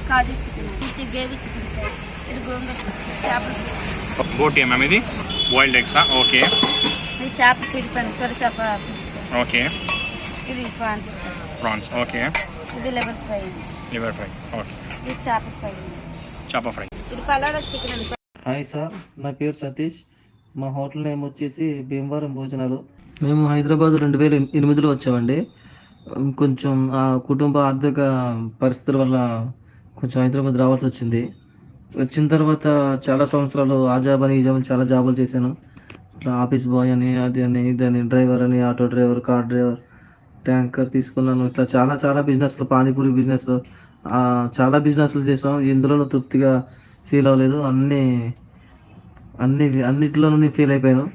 కాజు chicken, ఇది gravy chicken fry, ఇది గోంగూర చేపల బోటి మ్యామ్, ఇది బాయిల్డ్ ఎగ్సా? ఓకే. ఇది చేప తిరిపాను సొర చేప. ఓకే. ఇది ప్రాన్స్. ఓకే. ఇది లివర్ ఫ్రై. ఓకే. ఇది చేప ఫ్రై. ఇది పలావ్ చికెన్. హాయ్ సార్, నా పేరు సతీష్. మా హోటల్ నేమ్ వచ్చేసి భీమవరం భోజనాలు. మేము హైదరాబాద్ 2008లో వచ్చామండి. కొంచెం ఆ కుటుంబ ఆర్థిక పరిస్థితుల వల్ల కొంచెం హైదరాబాద్ రావాల్సి వచ్చింది. వచ్చిన తర్వాత చాలా సంవత్సరాలు ఆ జాబ్ అని ఈ జాబ్ చాలా జాబులు చేశాను. ఇట్లా ఆఫీస్ బాయ్ అని, అది అని, ఇది అని, డ్రైవర్ అని, auto driver, car driver, tanker తీసుకున్నాను. ఇట్లా చాలా చాలా బిజినెస్లు, పానీపూరి బిజినెస్, చాలా బిజినెస్లు చేసాం. ఇందులోనూ తృప్తిగా ఫీల్ అవ్వలేదు. అన్నిటిలోనూ నేను ఫీల్ అయిపోయాను.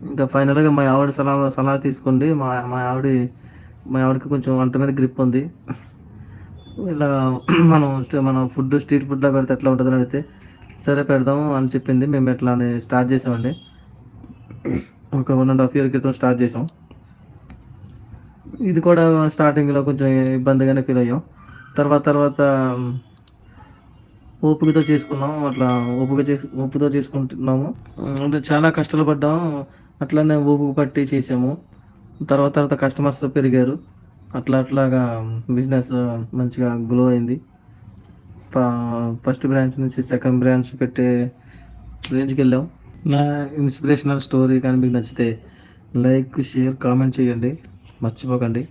ఇంకా ఫైనల్గా మా ఆవిడ సలహా తీసుకోండి. మా ఆవిడకి కొంచెం వంట మీద గ్రిప్ ఉంది. ఇలా మనం ఫుడ్ స్ట్రీట్ ఫుడ్లా పెడితే ఎట్లా ఉంటుందని అడిగితే సరే పెడదాము అని చెప్పింది. మేము ఎట్లా అని స్టార్ట్ చేసామండి. ఒక 1.5 year క్రితం స్టార్ట్ చేసాం. ఇది కూడా స్టార్టింగ్లో కొంచెం ఇబ్బందిగానే ఫీల్ అయ్యాం. తర్వాత ఓపికతో చేసుకున్నాం. అట్లా ఓపికతో చేసుకుంటున్నాము. అంటే చాలా కష్టాలు పడ్డాము. అట్లానే ఓపిక పట్టి చేసాము. తర్వాత కస్టమర్స్ పెరిగారు. అట్లాగా బిజినెస్ మంచిగా గ్లో అయింది. ఫస్ట్ బ్రాంచ్ నుంచి సెకండ్ బ్రాంచ్ పెట్టే రేంజ్కి వెళ్ళాం. నా ఇన్స్పిరేషనల్ స్టోరీ కానీ మీకు నచ్చితే లైక్, షేర్, కామెంట్ చేయండి, మర్చిపోకండి.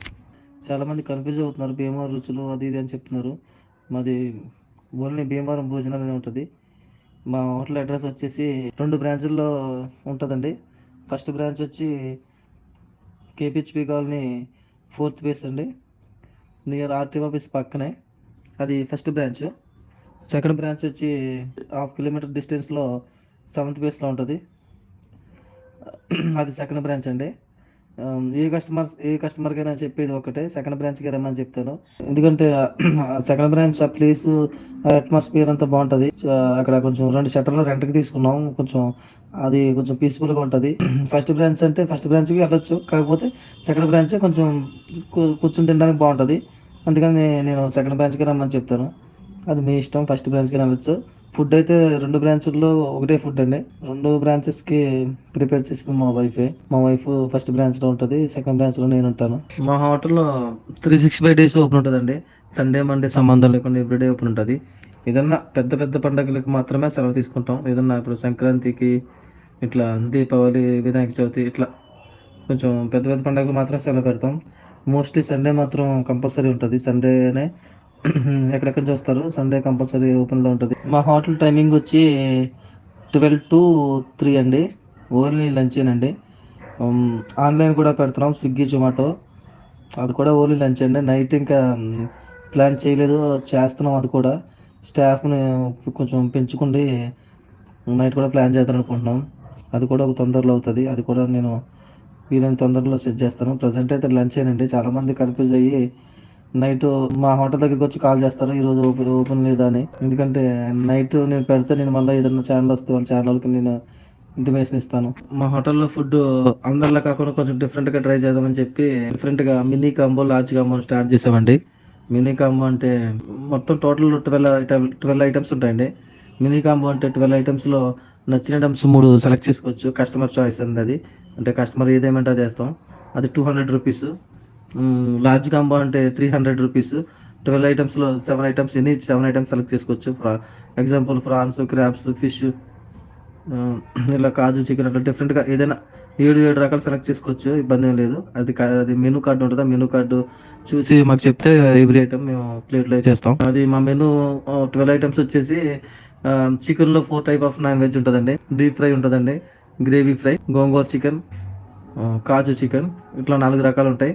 చాలామంది కన్ఫ్యూజ్ అవుతున్నారు, భీమవరం రుచులు అది ఇది అని చెప్తున్నారు. మాది ఓన్లీ భీమవరం భోజనాలు అని ఉంటుంది. మా హోటల్ అడ్రస్ వచ్చేసి 2 బ్రాంచుల్లో ఉంటుందండి. ఫస్ట్ బ్రాంచ్ వచ్చి KPHB కాలనీ 4th phase అండి, నియర్ RT ఆఫీస్ పక్కనే. అది ఫస్ట్ బ్రాంచ్. సెకండ్ బ్రాంచ్ వచ్చి 1/2 kilometer డిస్టెన్స్లో 7th phase ఉంటుంది. అది సెకండ్ బ్రాంచ్ అండి. ఏ కస్టమర్కైనా చెప్పేది ఒకటే, సెకండ్ బ్రాంచ్కి రమ్మని చెప్తాను. ఎందుకంటే సెకండ్ బ్రాంచ్ ఆ ప్లేస్, అట్మాస్ఫియర్ అంతా బాగుంటుంది. అక్కడ కొంచెం 2 షట్టర్లు రెంట్కి తీసుకున్నాం. అది కొంచెం పీస్ఫుల్గా ఉంటుంది. ఫస్ట్ బ్రాంచ్కి వెళ్ళొచ్చు, కాకపోతే సెకండ్ బ్రాంచ్ కొంచెం కూర్చొని తినడానికి బాగుంటుంది. అందుకని నేను సెకండ్ బ్రాంచ్కి రమ్మని చెప్తాను. అది మీ ఇష్టం, ఫస్ట్ బ్రాంచ్కి వెళ్ళొచ్చు. ఫుడ్ అయితే 2 బ్రాంచుల్లో ఒకటే ఫుడ్ అండి. 2 బ్రాంచెస్కి ప్రిపేర్ చేసింది మా వైఫ్ ఫస్ట్ బ్రాంచ్లో ఉంటుంది, సెకండ్ బ్రాంచ్లో నేను ఉంటాను. మా హోటల్లో 365 days ఓపెన్ ఉంటుందండి. సండే మండే సంబంధం లేకుండా ఎవ్రీడే ఓపెన్ ఉంటుంది. ఏదన్నా పెద్ద పండుగలకు మాత్రమే సెలవు తీసుకుంటాం. ఏదన్నా ఇప్పుడు సంక్రాంతికి, ఇట్లా దీపావళి, వినాయక చవితి, ఇట్లా కొంచెం పెద్ద పండుగలు మాత్రం సెలవు పెడతాం. మోస్ట్లీ సండే మాత్రం కంపల్సరీ ఉంటుంది. సండేనే ఎక్కడెక్కడ చూస్తారు, సండే కంపల్సరీ ఓపెన్లో ఉంటుంది. మా హోటల్ టైమింగ్ వచ్చి 12 to 3 అండి. ఓన్లీ లంచేనండి. ఆన్లైన్ కూడా పెడుతున్నాం, స్విగ్గీ, జొమాటో. అది కూడా ఓన్లీ లంచ్ అండి. నైట్ ఇంకా ప్లాన్ చేయలేదు, చేస్తున్నాం. అది కూడా స్టాఫ్ని కొంచెం పెంచుకుండి నైట్ కూడా ప్లాన్ చేద్దాం అనుకుంటున్నాం. అది కూడా ఒక తొందరలో అవుతుంది. అది కూడా నేను వీలైన తొందరలో సెట్ చేస్తాను. ప్రజెంట్ అయితే లంచేనండి. చాలామంది కన్ఫ్యూజ్ అయ్యి నైట్ మా హోటల్ దగ్గరికి వచ్చి కాల్ చేస్తారు, ఈరోజు ఓపెన్ లేదా అని. ఎందుకంటే నైట్ నేను పెడితే నేను మళ్ళీ ఏదైనా ఛానల్ వస్తే వాళ్ళ ఛానల్కి నేను ఇంటిమేషన్ ఇస్తాను. మా హోటల్లో ఫుడ్ అందరిలా కాకుండా కొంచెం డిఫరెంట్గా ట్రై చేద్దామని చెప్పి డిఫరెంట్గా mini combo, large combo start చేసామండి. మినీ కాంబో అంటే మొత్తం టోటల్ 12 items ఉంటాయండి. మినీ కాంబో అంటే 12 items నచ్చిన ఐటమ్స్ 3 సెలెక్ట్ చేసుకోవచ్చు. కస్టమర్ చాయిస్ అండి అది. అంటే కస్టమర్ ఏదేమంటే అది వేస్తాం. అది 200 rupees. లార్జ్ కాంబో అంటే 300 rupees. 12 items 7 items, 7 items select చేసుకోవచ్చు. ఎగ్జాంపుల్ ప్రాన్స్, క్రాబ్స్, ఫిష్, ఇలా కాజు, చికెన్, అట్లా డిఫరెంట్గా ఏదైనా 7 రకాలు సెలెక్ట్ చేసుకోవచ్చు. ఇబ్బంది ఏం లేదు. అది మెనూ కార్డు ఉంటుంది. మెనూ కార్డు చూసి మాకు చెప్తే ఎవ్రీ ఐటమ్ మేము ప్లేట్లో వేసేస్తాం. అది మా మెనూ 12 items వచ్చేసి చికెన్లో 4 type ఆఫ్ non-veg ఉంటుందండి. డీప్ ఫ్రై ఉంటుందండి, గ్రేవీ ఫ్రై, గోంగూర చికెన్, కాజు చికెన్, ఇట్లా 4 రకాలు ఉంటాయి.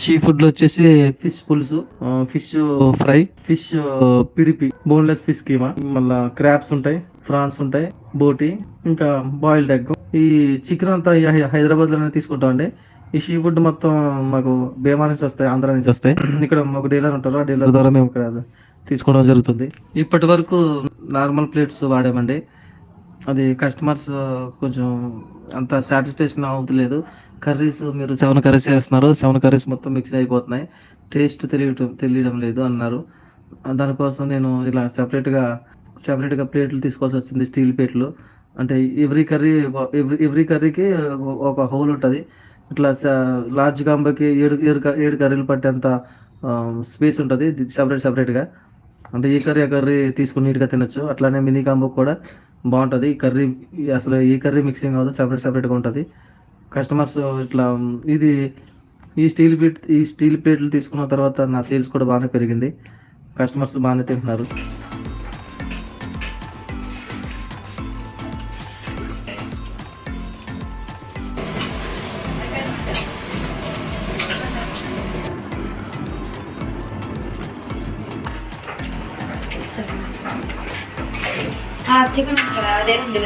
సీ ఫుడ్లో వచ్చేసి ఫిష్ పులుసు, fish fry, fish PDP, boneless fish keema, మళ్ళీ క్రాబ్స్ ఉంటాయి, ఫ్రాన్స్ ఉంటాయి, బోటి, ఇంకా బాయిల్డ్ ఎగ్. ఈ చికెన్ అంతా హైదరాబాద్ లోనే తీసుకుంటాం అండి. ఈ సీ ఫుడ్ మొత్తం మాకు భీమవరం నుంచి వస్తాయి, ఆంధ్ర నుంచి వస్తాయి. ఇక్కడ ఒక డీలర్ ఉంటారు, ఆ డీలర్ ద్వారా మేము ఇక్కడ తీసుకోవడం జరుగుతుంది. ఇప్పటి వరకు నార్మల్ ప్లేట్స్ వాడామండి. అది కస్టమర్స్ కొంచెం అంత సాటిస్ఫాక్షన్ అవుతలేదు. కర్రీస్ మీరు 7 curries చేస్తున్నారు, 7 curries మొత్తం మిక్స్ అయిపోతున్నాయి, టేస్ట్ తెలియడం లేదు అన్నారు. దానికోసం నేను ఇలా సెపరేట్గా ప్లేట్లు తీసుకోవాల్సి వచ్చింది, స్టీల్ ప్లేట్లు. అంటే ఎవ్రీ కర్రీకి ఒక హోల్ ఉంటుంది. ఇట్లా లార్జ్ కాంబోకి ఏడు కర్రీలు పట్టేంత స్పేస్ ఉంటుంది సపరేట్గా. అంటే ఏ కర్రీ ఆ కర్రీ తీసుకుని నీట్గా తినొచ్చు. అట్లానే మినీ కాంబో కూడా బాగుంటుంది. అసలు ఈ కర్రీ మిక్సింగ్ అవ్వదు, సపరేట్గా ఉంటుంది. కస్టమర్స్ ఇట్లా ఇది ఈ స్టీల్ ప్లేట్లు తీసుకున్న తర్వాత నా సేల్స్ కూడా బాగానే పెరిగింది. కస్టమర్స్ బాగానే తింటున్నారు. చికెన్ అదే ఉంది.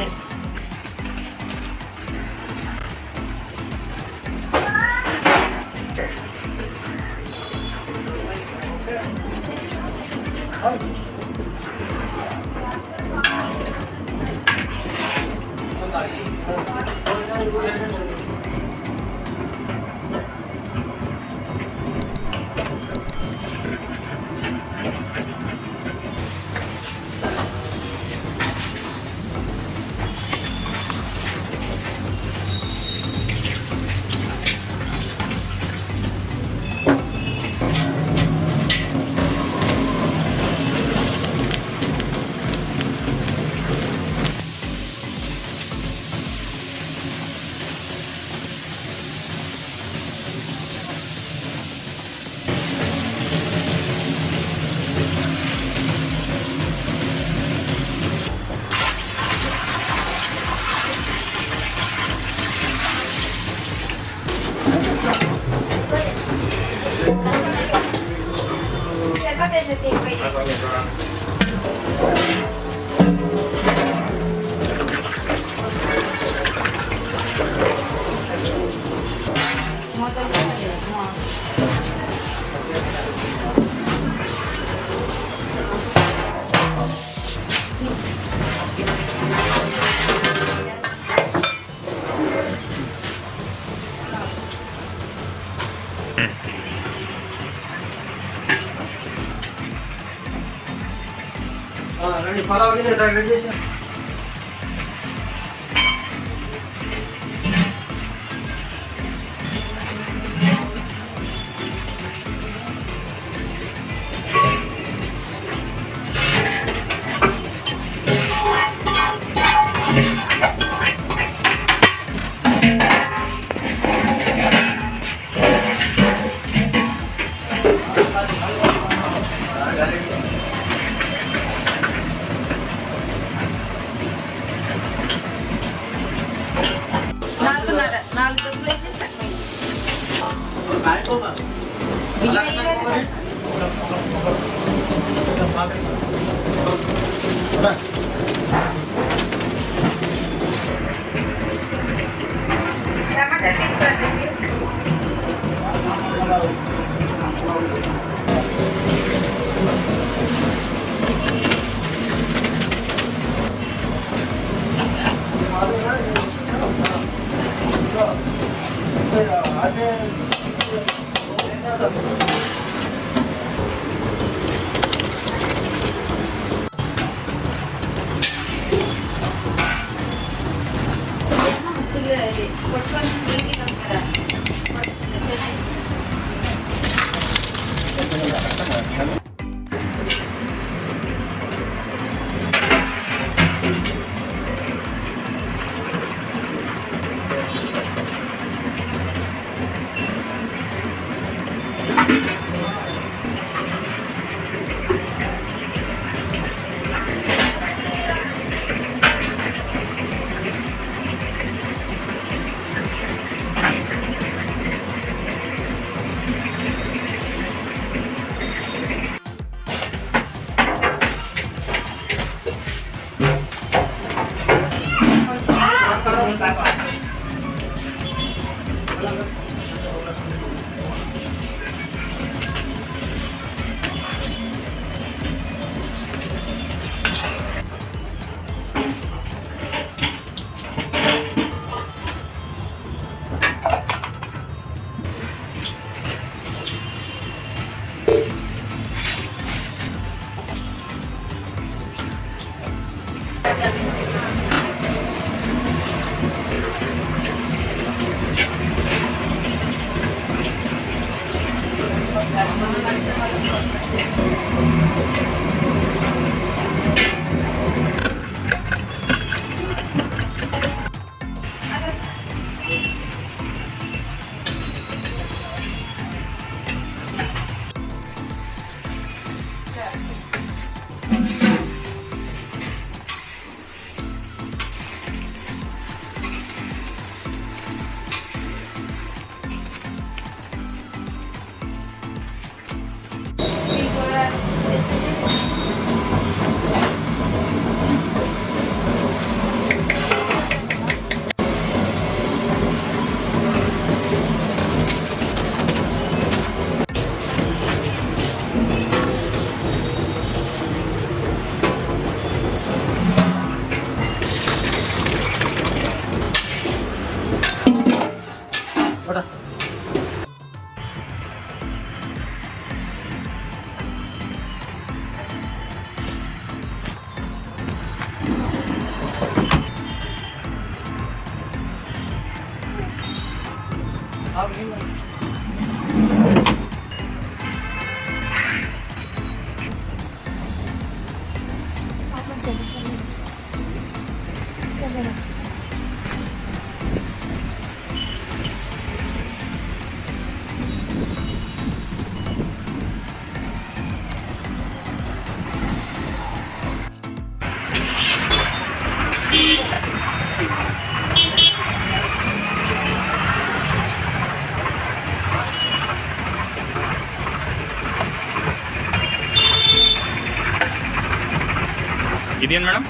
ఇదేం madam?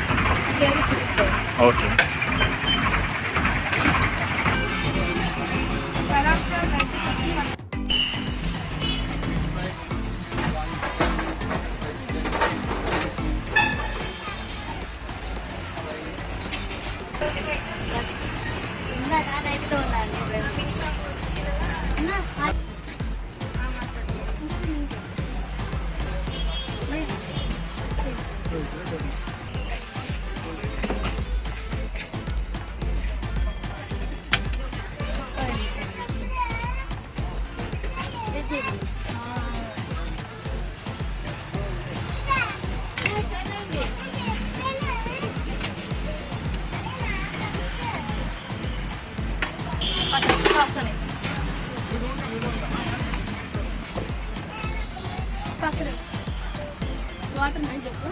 Gravy chicken fry. Okay. Pulao కా రైతా సబ్జీ వన్. ఇందాక రైతా ఉండాలి పక్కన వాటర్ అని చెప్పు.